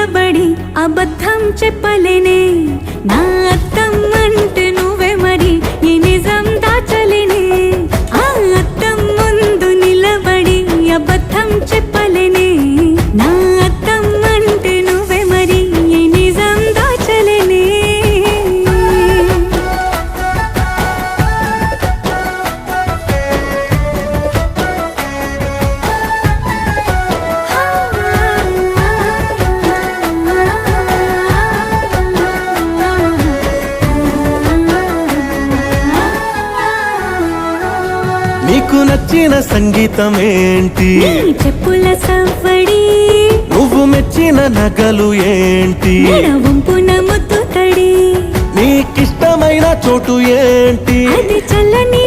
నిలబడి అబద్ధం చెప్పలేనే నా అద్దం అంటే నువ్వే మరి ఈ నిజం దాచలేనే ఆ అద్దం ముందు నిలబడి అబద్ధం చెప్పలేనే నా అద్దం అంటే నువ్వే మరి ఈ నిజం దాచలేనే నీకు నచ్చిన సంగీతం ఏంటి నీ చెప్పుల సవ్వడి నువ్వు మెచ్చిన నగలు ఏంటి వంపున ముద్దు తడి నీకిష్టమైన చోటు ఏంటి అది చల్లని